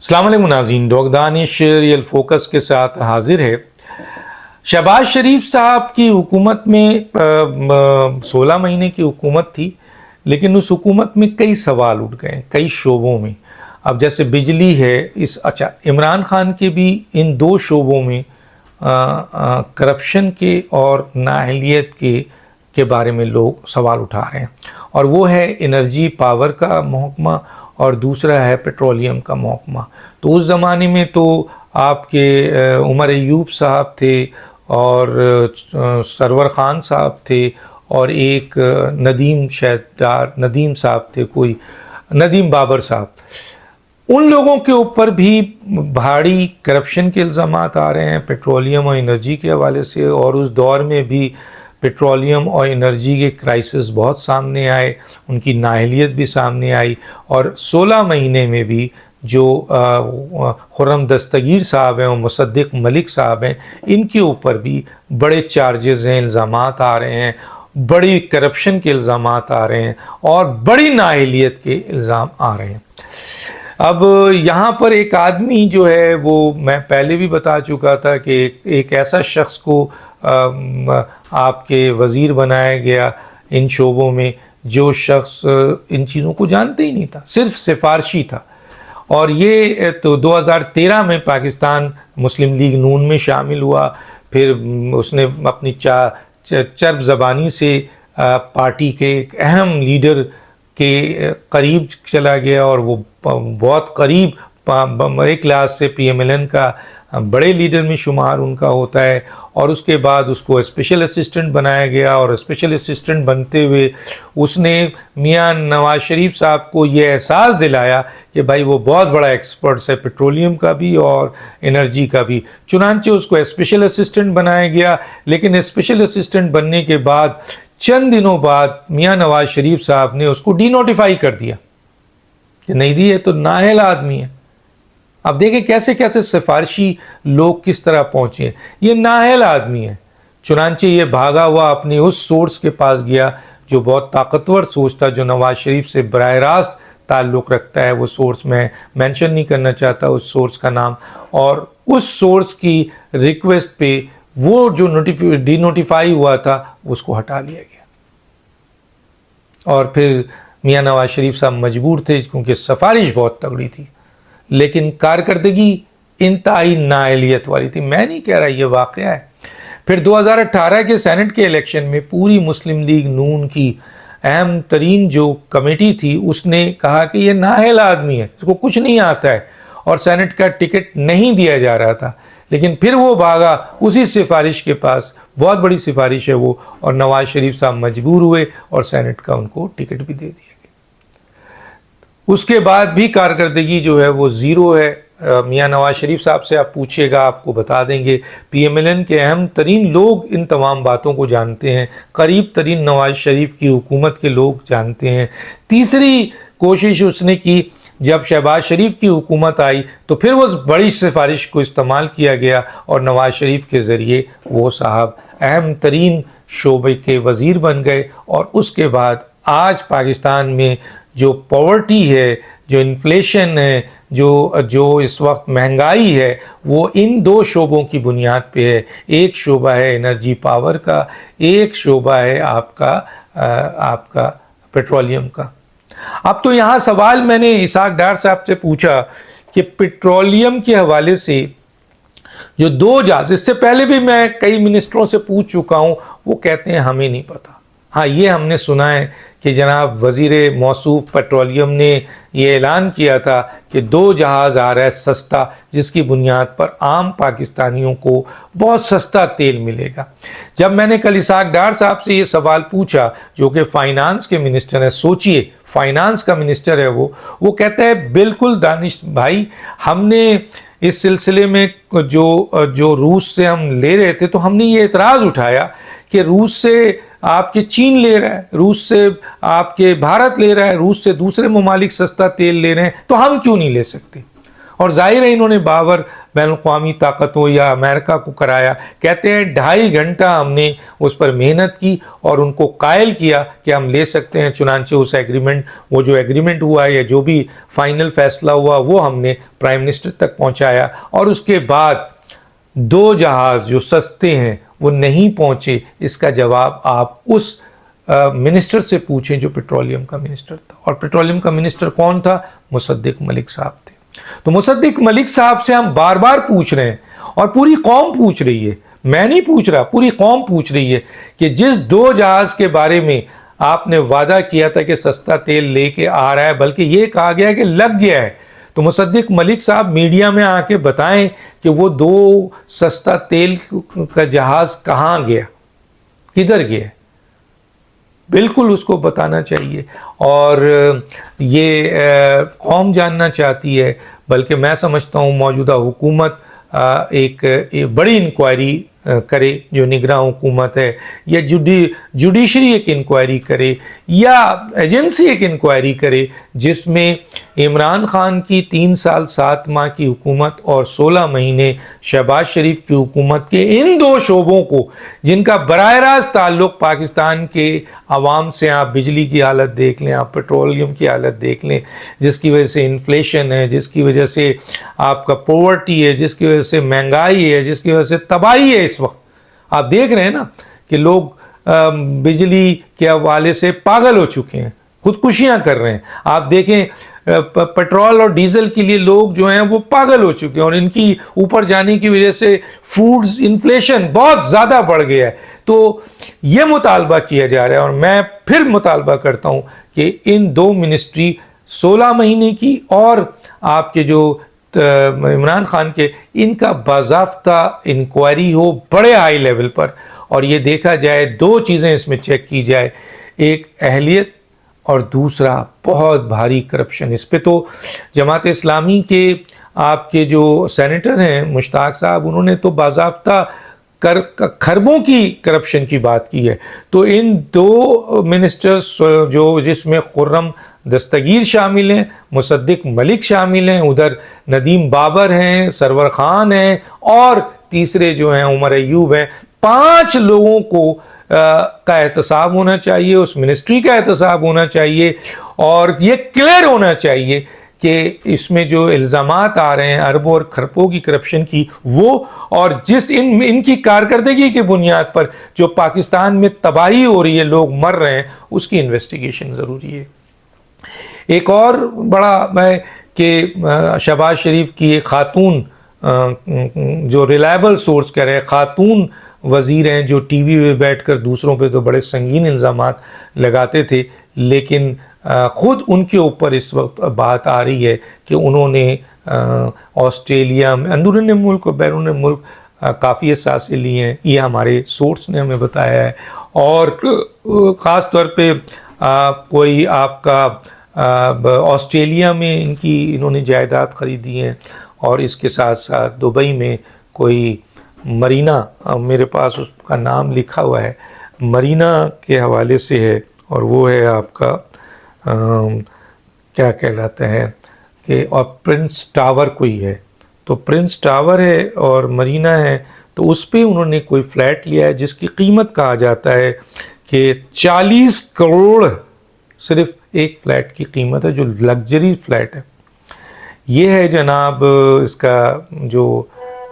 अस्सलाम वालेकुम नाज़रीन, डॉक्टर दानिश रियल फोकस के साथ हाजिर है। शहबाज शरीफ साहब की हुकूमत में 16 महीने की हुकूमत थी, लेकिन उस हुकूमत में कई सवाल उठ गए कई शोबों में। अब जैसे बिजली है, इमरान खान के भी इन दो शोबों में करप्शन के और नाअहलियत के बारे में लोग सवाल उठा रहे हैं, और वो है एनर्जी पावर का महकमा और दूसरा है पेट्रोलियम का महकमा। तो उस ज़माने में तो आपके उमर अयूब साहब थे और सरवर ख़ान साहब थे और एक नदीम साहब थे, कोई नदीम बाबर साहब। उन लोगों के ऊपर भी भारी करप्शन के इल्ज़ामात आ रहे हैं पेट्रोलियम और एनर्जी के हवाले से, और उस दौर में भी पेट्रोलियम और एनर्जी के क्राइसिस बहुत सामने आए, उनकी नाअहलियत भी सामने आई। और 16 महीने में भी जो खुर्रम दस्तगीर साहब हैं और मुसद्दिक मलिक साहब हैं, इनके ऊपर भी बड़े चार्जेस हैं, इल्ज़ामात आ रहे हैं, बड़ी करप्शन के इल्ज़ामात आ रहे हैं और बड़ी नाअहलियत के इल्ज़ाम आ रहे हैं। अब यहाँ पर एक आदमी जो है, वो मैं पहले भी बता चुका था कि एक ऐसा शख्स को आपके वज़ीर बनाया गया इन शोबों में, जो शख्स इन चीज़ों को जानते ही नहीं था, सिर्फ सिफारशी था। और ये तो 2013 में पाकिस्तान मुस्लिम लीग नून में शामिल हुआ, फिर उसने अपनी चर्ब ज़बानी से पार्टी के एक अहम लीडर के करीब चला गया, और वो बहुत करीब एक लिहाज से PMLN का बड़े लीडर में शुमार उनका होता है। और उसके बाद उसको स्पेशल असिस्टेंट बनाया गया, और स्पेशल असिस्टेंट बनते हुए उसने मियां नवाज शरीफ साहब को ये एहसास दिलाया कि भाई वो बहुत बड़ा एक्सपर्ट है पेट्रोलियम का भी और एनर्जी का भी। चुनांचे उसको स्पेशल असिस्टेंट बनाया गया, लेकिन स्पेशल असिस्टेंट बनने के बाद चंद दिनों बाद मियां नवाज शरीफ साहब ने उसको डीनोटिफाई कर दिया कि नहीं दी है तो नाअहल आदमी है। अब देखें कैसे कैसे सिफारशी लोग किस तरह पहुंचे, ये नाअहल आदमी है। चुनांचे ये भागा हुआ अपनी उस सोर्स के पास गया जो बहुत ताकतवर सोर्स था, जो नवाज शरीफ से बराह रास्त ताल्लुक़ रखता है। वो सोर्स मैं मेंशन नहीं करना चाहता उस सोर्स का नाम, और उस सोर्स की रिक्वेस्ट पे वो जो डीनोटिफाई हुआ था उसको हटा लिया गया। और फिर मियां नवाज शरीफ साहब मजबूर थे, क्योंकि सिफारिश बहुत तगड़ी थी, लेकिन कारकर्दगी इंतहाई नाअहलियत वाली थी। मैं नहीं कह रहा, ये वाक़या है। फिर 2018 के सेनेट के इलेक्शन में पूरी मुस्लिम लीग नून की अहम तरीन जो कमेटी थी, उसने कहा कि ये नाअहल आदमी है, इसको कुछ नहीं आता है, और सेनेट का टिकट नहीं दिया जा रहा था। लेकिन फिर वो भागा उसी सिफारिश के पास, बहुत बड़ी सिफारिश है वो, और नवाज शरीफ साहब मजबूर हुए और सेनेट का उनको टिकट भी दे दिया गया। उसके बाद भी कारकर्दगी जो है वो ज़ीरो है। मियां नवाज शरीफ साहब से आप पूछिएगा, आपको बता देंगे। PMLN के अहम तरीन लोग इन तमाम बातों को जानते हैं, करीब तरीन नवाज शरीफ की हुकूमत के लोग जानते हैं। तीसरी कोशिश उसने की, जब शहबाज शरीफ की हुकूमत आई तो फिर उस बड़ी सिफारिश को इस्तेमाल किया गया, और नवाज शरीफ के ज़रिए वो साहब अहम तरीन शोबे के वज़ीर बन गए। और उसके बाद आज पाकिस्तान में जो पॉवर्टी है, जो इन्फ्लेशन है, जो इस वक्त महंगाई है, वो इन दो शोबों की बुनियाद पे है। एक शोबा है एनर्जी पावर का, एक शोबा है आपका पेट्रोलियम का। अब तो यहाँ सवाल मैंने इसाक डार साहब से पूछा कि पेट्रोलियम के हवाले से जो दो जहाज, इससे पहले भी मैं कई मिनिस्टरों से पूछ चुका हूँ, वो कहते हैं हमें नहीं पता। हाँ, ये हमने सुना है कि जनाब वज़ीर मौसूफ पेट्रोलियम ने ये ऐलान किया था कि 2 जहाज़ आ रहा है सस्ता, जिसकी बुनियाद पर आम पाकिस्तानियों को बहुत सस्ता तेल मिलेगा। जब मैंने कल इसाक डार साहब से ये सवाल पूछा, जो कि फ़ाइनांस के मिनिस्टर हैं, सोचिए फ़ाइनांस का मिनिस्टर है वो कहता है बिल्कुल दानिश भाई, हमने इस सिलसिले में जो रूस से हम ले रहे थे, तो हमने ये एतराज़ उठाया कि रूस से आपके चीन ले रहा है, रूस से आपके भारत ले रहा है, रूस से दूसरे ममालिक सस्ता तेल ले रहे हैं, तो हम क्यों नहीं ले सकते। और जाहिर है इन्होंने बाबर बैनुल-अक़वामी ताकतों या अमेरिका को कराया। कहते हैं 2.5 घंटा हमने उस पर मेहनत की और उनको कायल किया कि हम ले सकते हैं। चुनांचे उस एग्रीमेंट, वो जो एग्रीमेंट हुआ या जो भी फाइनल फैसला हुआ वो हमने प्राइम मिनिस्टर तक पहुंचाया, और उसके बाद 2 जहाज़ जो सस्ते हैं वो नहीं पहुंचे। इसका जवाब आप उस मिनिस्टर से पूछें जो पेट्रोलियम का मिनिस्टर था। और पेट्रोलियम का मिनिस्टर कौन था? मुसद्दिक मलिक साहब थे। तो मुसद्दिक मलिक साहब से हम बार बार पूछ रहे हैं, और पूरी कौम पूछ रही है, मैं नहीं पूछ रहा, पूरी कौम पूछ रही है कि जिस 2 जहाज़ के बारे में आपने वादा किया था कि सस्ता तेल लेके आ रहा है, बल्कि ये कहा गया है कि लग गया है, तो मुसद्दिक मलिक साहब मीडिया में आके बताएं कि वो 2 सस्ता तेल का जहाज़ कहाँ गया, किधर गया, बिल्कुल उसको बताना चाहिए। और ये कौम जानना चाहती है। बल्कि मैं समझता हूँ मौजूदा हुकूमत एक बड़ी इंक्वायरी करे, जो निगरान हुकूमत है, या जुडिशरी एक इंक्वायरी करे, या एजेंसी एक इंक्वायरी करे, जिसमें इमरान खान की 3 साल 7 माह की हुकूमत और 16 महीने शहबाज शरीफ की हुकूमत के इन 2 शोबों को, जिनका बराह रास्त ताल्लुक़ पाकिस्तान के अवाम से, आप बिजली की हालत देख लें, आप पेट्रोलियम की हालत देख लें, जिसकी वजह से इन्फ्लेशन है, जिसकी वजह से आपका पॉवर्टी है, जिसकी वजह से महंगाई है, जिसकी वजह से तबाही है। इस वक्त आप देख रहे हैं ना कि लोग बिजली के हवाले से पागल हो चुके हैं, खुदकुशियां कर रहे हैं। आप देखें पेट्रोल और डीजल के लिए लोग जो हैं वो पागल हो चुके हैं, और इनकी ऊपर जाने की वजह से फूड्स इन्फ्लेशन बहुत ज़्यादा बढ़ गया है। तो ये मुतालबा किया जा रहा है, और मैं फिर मुतालबा करता हूँ कि इन 2 मिनिस्ट्री 16 महीने की और आपके जो इमरान खान के, इनका बाज़ाब्ता इंक्वायरी हो बड़े हाई लेवल पर, और ये देखा जाए, 2 चीज़ें इसमें चेक की जाए, एक अहलियत और दूसरा बहुत भारी करप्शन। इस पे तो जमात इस्लामी के आपके जो सेनेटर हैं मुश्ताक साहब, उन्होंने तो बाज़ाब्ता खरबों की करप्शन की बात की है। तो इन 2 मिनिस्टर्स जो, जिसमें खुर्रम दस्तगीर शामिल हैं, मुसद्दिक मलिक शामिल हैं, उधर नदीम बाबर हैं, सरवर खान हैं, और तीसरे जो हैं उमर अयूब हैं, 5 लोगों को का एहतसाब होना चाहिए, उस मिनिस्ट्री का एहतसाब होना चाहिए, और ये क्लियर होना चाहिए कि इसमें जो इल्ज़ामात आ रहे हैं अरबों और खरबों की करप्शन की, वो और जिस इनकी कारकर्दगी की बुनियाद पर जो पाकिस्तान में तबाही हो रही है, लोग मर रहे हैं, उसकी इन्वेस्टिगेशन ज़रूरी है। एक और बड़ा मैं कि शहबाज शरीफ की एक खातून, जो रिलायबल सोर्स कह रहे हैं, खातून वज़ीर हैं, जो टीवी पे बैठकर दूसरों पे तो बड़े संगीन इल्ज़ामात लगाते थे, लेकिन ख़ुद उनके ऊपर इस वक्त बात आ रही है कि उन्होंने ऑस्ट्रेलिया में अंदरूनी मुल्क और बैरून मुल्क काफ़ी असासे लिए हैं। ये हमारे सोर्स ने हमें बताया है। और ख़ास तौर पे कोई आपका ऑस्ट्रेलिया में इन्होंने जायदाद ख़रीदी हैं, और इसके साथ साथ दुबई में कोई मरीना, मेरे पास उसका नाम लिखा हुआ है, मरीना के हवाले से है, और वो है आपका क्या कहलाता है कि, और प्रिंस टावर कोई है, तो प्रिंस टावर है और मरीना है, तो उस पर उन्होंने कोई फ्लैट लिया है जिसकी कीमत कहा जाता है कि 40 करोड़ सिर्फ एक फ्लैट की कीमत है, जो लग्जरी फ्लैट है। ये है जनाब इसका जो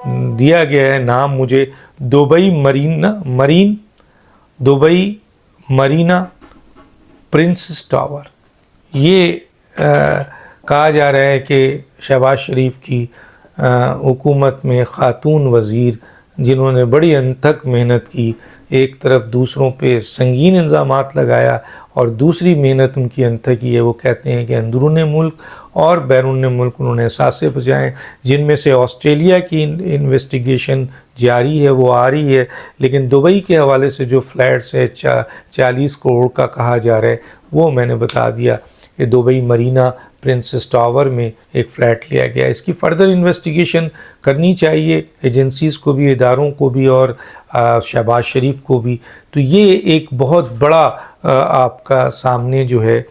दिया गया है नाम मुझे, दुबई मरीना प्रिंसेस टावर। ये कहा जा रहा है कि शहबाज शरीफ की हुकूमत में ख़ातून वज़ीर, जिन्होंने बड़ी अनथक मेहनत की, एक तरफ दूसरों पे संगीन इल्ज़ामात लगाया और दूसरी मेहनत उनकी अनथक की है। वो कहते हैं कि अंदरूनी मुल्क और बैरून मुल्क उन्होंने असासे बजाएँ, जिनमें से ऑस्ट्रेलिया की इन्वेस्टिगेशन जारी है, वो आ रही है, लेकिन दुबई के हवाले से जो फ्लैट्स है 40 करोड़ का कहा जा रहा है, वो मैंने बता दिया कि दुबई मरीना प्रिंसेस टावर में एक फ़्लैट लिया गया। इसकी फ़र्दर इन्वेस्टिगेशन करनी चाहिए एजेंसीज़ को भी, इदारों को भी, और शहबाज शरीफ को भी। तो ये एक बहुत बड़ा आपका सामने जो है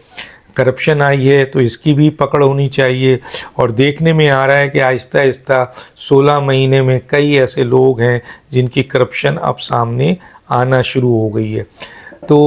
करप्शन आई है तो इसकी भी पकड़ होनी चाहिए। और देखने में आ रहा है कि आहिस्ता आहिस्ता 16 महीने में कई ऐसे लोग हैं जिनकी करप्शन अब सामने आना शुरू हो गई है। तो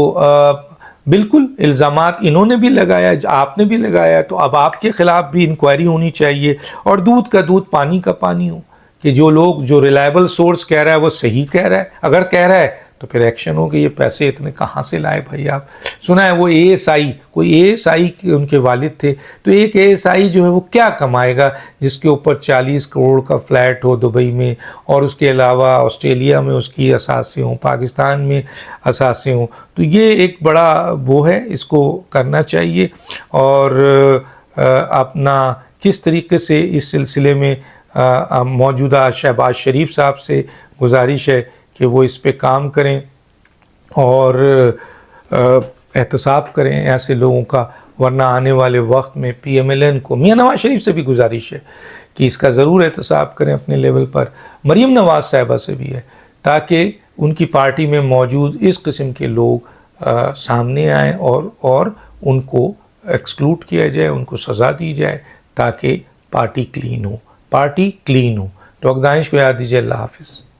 बिल्कुल इल्ज़ामात इन्होंने भी लगाया, आपने भी लगाया, तो अब आपके ख़िलाफ़ भी इंक्वायरी होनी चाहिए और दूध का दूध पानी का पानी हो कि जो रिलायबल सोर्स कह रहा है वो सही कह रहा है। अगर कह रहा है तो फिर एक्शन हो कि ये पैसे इतने कहाँ से लाए भाई आप। सुना है वो एएसआई, कोई एएसआई उनके वालिद थे, तो एक एएसआई जो है वो क्या कमाएगा जिसके ऊपर 40 करोड़ का फ्लैट हो दुबई में, और उसके अलावा ऑस्ट्रेलिया में उसकी असासे हों, पाकिस्तान में असासे हों। तो ये एक बड़ा वो है, इसको करना चाहिए। और अपना किस तरीके से इस सिलसिले में मौजूदा शहबाज शरीफ साहब से गुजारिश है कि वो इस पे काम करें और एहतसाब करें ऐसे लोगों का, वरना आने वाले वक्त में PMLN को, मियां नवाज शरीफ से भी गुजारिश है कि इसका ज़रूर एहतसाब करें अपने लेवल पर। मरीम नवाज साहिबा से भी है, ताकि उनकी पार्टी में मौजूद इस किस्म के लोग सामने आएँ और उनको एक्सक्लूड किया जाए, उनको सज़ा दी जाए, ताकि पार्टी क्लीन हो। डॉक्टर दानिश को याद दीजिए। अल्लाह हाफिज़।